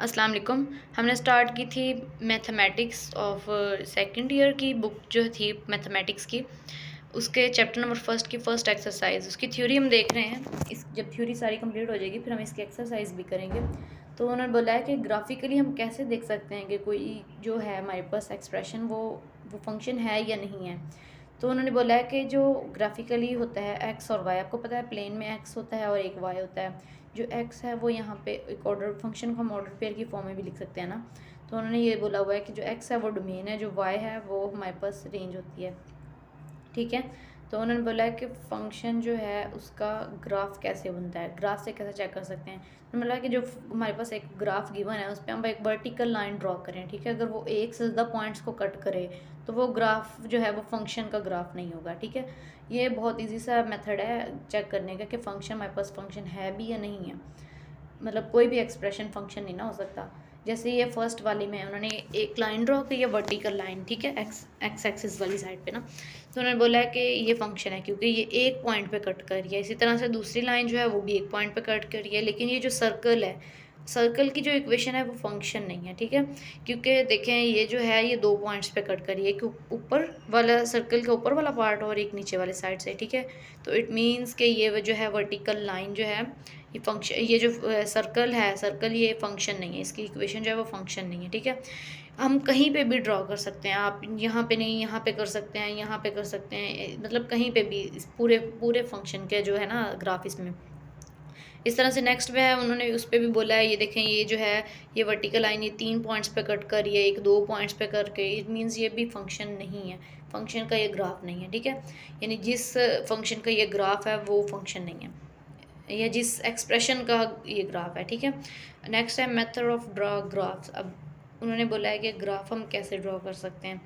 अस्सलाम वालेकुम। हमने स्टार्ट की थी मैथमेटिक्स ऑफ सेकंड ईयर की बुक जो थी मैथमेटिक्स की, उसके चैप्टर नंबर फर्स्ट की फ़र्स्ट एक्सरसाइज, उसकी थ्योरी हम देख रहे हैं। इस जब थ्योरी सारी कंप्लीट हो जाएगी फिर हम इसकी एक्सरसाइज भी करेंगे। तो उन्होंने बोला है कि ग्राफिकली हम कैसे देख सकते हैं कि कोई जो है हमारे पास एक्सप्रेशन वो फंक्शन है या नहीं है। तो उन्होंने बोला है कि जो ग्राफिकली होता है एक्स और वाई, आपको पता है प्लेन में एक्स होता है और एक वाई होता है। जो एक्स है वो यहाँ पे एक ऑर्डर फंक्शन को हम ऑर्डर पेयर की फॉर्म में भी लिख सकते हैं ना। तो उन्होंने ये बोला हुआ है कि जो एक्स है वो डोमेन है, जो वाई है वो हमारे पास रेंज होती है। ठीक है। तो उन्होंने बोला है कि फंक्शन जो है उसका ग्राफ कैसे बनता है, ग्राफ से कैसे चेक कर सकते हैं। उन्होंने बोला कि जो हमारे पास एक ग्राफ गिवन है उस पर हम एक वर्टिकल लाइन ड्रॉ करें, ठीक है। अगर वो एक से ज़्यादा पॉइंट्स को कट करे तो वो ग्राफ जो है वो फंक्शन का ग्राफ नहीं होगा, ठीक है। ये बहुत ईजी सा मेथड है चेक करने का कि फंक्शन हमारे पास फंक्शन है भी या नहीं है। मतलब कोई भी एक्सप्रेशन फंक्शन नहीं ना हो सकता। जैसे ये फर्स्ट वाली में उन्होंने एक लाइन ड्रॉ की है, वर्टिकल लाइन, ठीक है, एक्स एक्सिस वाली साइड पे ना। तो उन्होंने बोला है कि ये फंक्शन है क्योंकि ये एक पॉइंट पे कट कर रही है। इसी तरह से दूसरी लाइन जो है वो भी एक पॉइंट पे कट कर रही है, लेकिन ये जो सर्कल है, सर्कल की जो इक्वेशन है वो फंक्शन नहीं है, ठीक है। क्योंकि देखें ये जो है ये दो पॉइंट्स पे कट कर रही है, एक ऊपर वाला सर्कल के ऊपर वाला पार्ट और एक नीचे वाले साइड से, ठीक है। तो इट मीन्स कि ये जो है वर्टिकल लाइन जो है ये फंक्शन, ये जो सर्कल है, सर्कल ये फंक्शन नहीं है, इसकी इक्वेशन जो है वो फंक्शन नहीं है, ठीक है। हम कहीं पे भी ड्रॉ कर सकते हैं, आप यहाँ पे नहीं यहाँ पे कर सकते हैं, यहाँ पे कर सकते हैं, मतलब कहीं पे भी इस पूरे पूरे फंक्शन के जो है ना ग्राफ इसमें इस तरह से। नेक्स्ट में है उन्होंने उस पर भी बोला है, ये देखें ये जो है ये वर्टिकल लाइन ये 3 पॉइंट्स पे कट कर रही है, एक 2 पॉइंट्स पे करके, इट मीन्स ये भी फंक्शन नहीं है, फंक्शन का ये ग्राफ नहीं है, ठीक है। यानी जिस फंक्शन का ये ग्राफ है वो फंक्शन नहीं है, या जिस एक्सप्रेशन का ये ग्राफ है, ठीक है। नेक्स्ट है मेथड ऑफ ड्रॉ ग्राफ्स। अब उन्होंने बोला है कि ग्राफ हम कैसे ड्रॉ कर सकते हैं।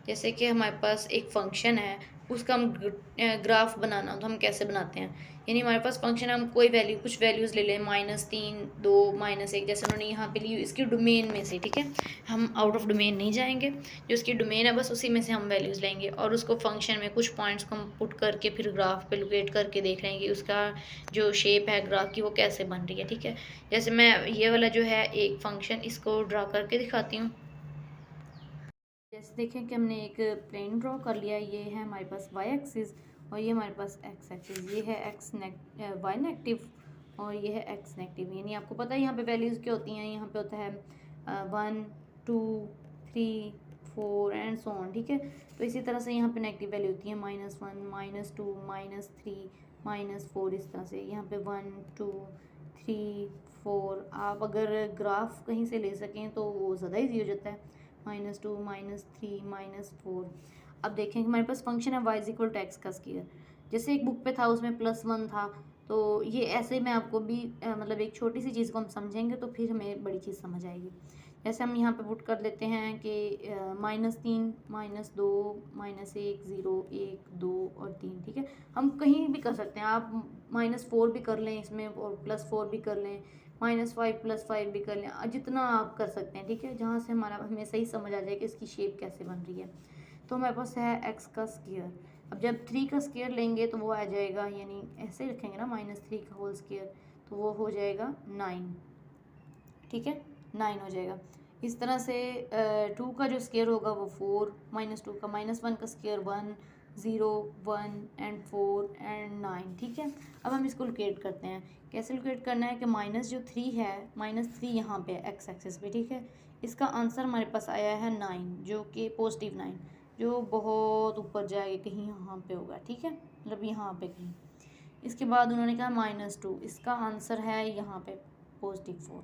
जैसे कि हमारे पास एक फंक्शन है, उसका हम ग्राफ बनाना तो हम कैसे बनाते हैं। यानी हमारे पास फंक्शन है, हम कोई वैल्यू कुछ वैल्यूज़ ले लें, -3, 2, -1, जैसे उन्होंने यहाँ पे ली इसकी डोमेन में से, ठीक है। हम आउट ऑफ डोमेन नहीं जाएंगे, जो उसकी डोमेन है बस उसी में से हम वैल्यूज़ लेंगे और उसको फंक्शन में कुछ पॉइंट्स को हम पुट करके फिर ग्राफ पे लोकेट करके देख रहे हैं कि उसका जो शेप है ग्राफ की वो कैसे बन रही है, ठीक है। जैसे मैं ये वाला जो है एक फंक्शन इसको ड्रा करके दिखाती हूँ। जैसे देखें कि हमने एक प्लेन ड्रॉ कर लिया, ये है हमारे पास वाई एक्सिस और ये हमारे पास एक्स एक्सिस, ये है वाई नेगेटिव और ये है एक्स नेगेटिव। यानी आपको पता है यहाँ पे वैल्यूज़ क्या होती हैं, यहाँ पे होता है 1, 2, 3, 4 एंड सो ऑन, ठीक है। तो इसी तरह से यहाँ पे नेगेटिव वैल्यू होती है -1, -2, -3, -4, इस तरह से यहाँ पे 1, 2, 3, 4। आप अगर ग्राफ कहीं से ले सकें तो वो ज़्यादा ईजी हो जाता है, -2, -3, -4। अब देखें कि हमारे पास फंक्शन है y इक्वल टू एक्स का स्क्वायर, जैसे एक बुक पे था उसमें +1 था। तो ये ऐसे में आपको भी मतलब एक छोटी सी चीज़ को हम समझेंगे तो फिर हमें बड़ी चीज़ समझ आएगी। जैसे हम यहाँ पे पुट कर लेते हैं कि -3, -2, -1, 0, 1, 2 और 3, ठीक है। हम कहीं भी कर सकते हैं, आप -4 भी कर लें इसमें और +4 भी कर लें, -5 +5 भी कर लें, जितना आप कर सकते हैं, ठीक है। जहाँ से हमें सही समझ आ जाए कि इसकी शेप कैसे बन रही है। तो हमारे पास है एक्स का स्क्वायर। अब जब 3 का स्क्वायर लेंगे तो वो आ जाएगा, यानी ऐसे ही रखेंगे ना -3 का होल स्क्वायर, तो वो हो जाएगा 9, ठीक है, 9 हो जाएगा। इस तरह से 2 का जो स्क्वायर होगा वो 4, -2 का, -1 का स्क्वायर 1, 0, 1 एंड 4 एंड 9, ठीक है। अब हम इसको लोकेट करते हैं। कैसे लोकेट करना है कि -3 है, -3 यहाँ पे है एक्स एक्सिस पे, ठीक है। इसका आंसर हमारे पास आया है 9, जो कि +9, जो बहुत ऊपर जाएगा, कहीं यहाँ पे होगा, ठीक है, मतलब यहाँ पे कहीं। इसके बाद उन्होंने कहा -2, इसका आंसर है यहाँ पे +4।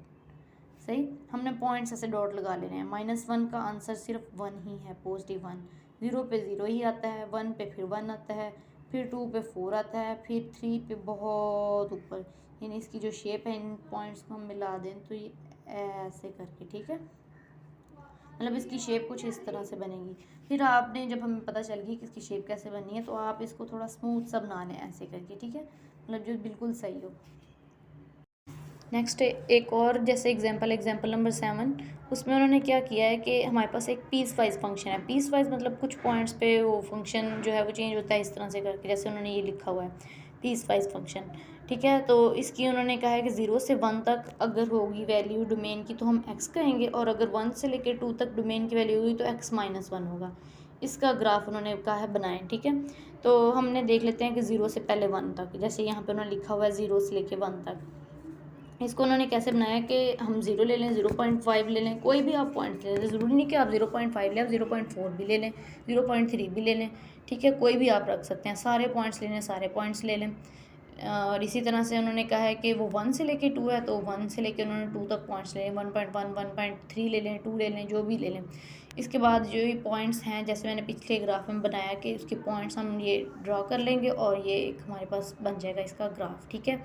सही, हमने पॉइंट्स ऐसे डॉट लगा लेने हैं। -1 का आंसर सिर्फ 1 ही है, +1। 0 पे 0 ही आता है, 1 पे फिर 1 आता है, फिर 2 पे 4 आता है, फिर 3 पे बहुत ऊपर। यानी इसकी जो शेप है इन पॉइंट्स को हम मिला दें तो ये ऐसे करके, ठीक है, मतलब इसकी शेप कुछ इस तरह से बनेगी। फिर आपने जब हमें पता चल गई कि इसकी शेप कैसे बननी है तो आप इसको थोड़ा स्मूथ सा बना लें ऐसे करके, ठीक है, मतलब जो बिल्कुल सही हो। नेक्स्ट एक और जैसे एग्जांपल नंबर 7, उसमें उन्होंने क्या किया है कि हमारे पास एक पीस वाइज फंक्शन है। पीस वाइज मतलब कुछ पॉइंट्स पे वो फंक्शन जो है वो चेंज होता है इस तरह से करके, जैसे उन्होंने ये लिखा हुआ है पीस वाइज फंक्शन। ठीक है। तो इसकी उन्होंने कहा है कि 0 से 1 तक अगर होगी वैल्यू डोमेन की तो हम x कहेंगे, और अगर 1 से लेकर 2 तक डोमेन की वैल्यू होगी तो x माइनस 1 होगा। इसका ग्राफ उन्होंने कहा है बनाएं। ठीक है, तो हमने देख लेते हैं कि 0 से पहले 1 तक, जैसे यहाँ पे उन्होंने लिखा हुआ है 0 से लेकर 1 तक। इसको उन्होंने कैसे बनाया कि हम 0 ले लें, 0.5 ले लें, कोई भी आप पॉइंट ले लें, ज़रूरी नहीं कि आप 0.5 लें, आप 0.4 भी ले लें, 0.3 भी ले लें। ठीक है, कोई भी आप रख सकते हैं, सारे पॉइंट्स लेने सारे पॉइंट्स ले लें। और इसी तरह से उन्होंने कहा है कि वो 1 से लेके 2 है, तो 1 से लेके उन्होंने 2 तक पॉइंट्स ले लें, 1.1 1.3 ले लें, 2 ले लें, जो भी ले लें। इसके बाद जो ये पॉइंट्स हैं, जैसे मैंने पिछले ग्राफ में बनाया कि उसके पॉइंट्स हम ये ड्रॉ कर लेंगे और ये एक हमारे पास बन जाएगा इसका ग्राफ। ठीक है,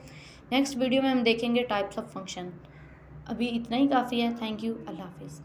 नेक्स्ट वीडियो में हम देखेंगे टाइप्स ऑफ फंक्शन। अभी इतना ही काफ़ी है। थैंक यू, अल्लाह हाफिज़।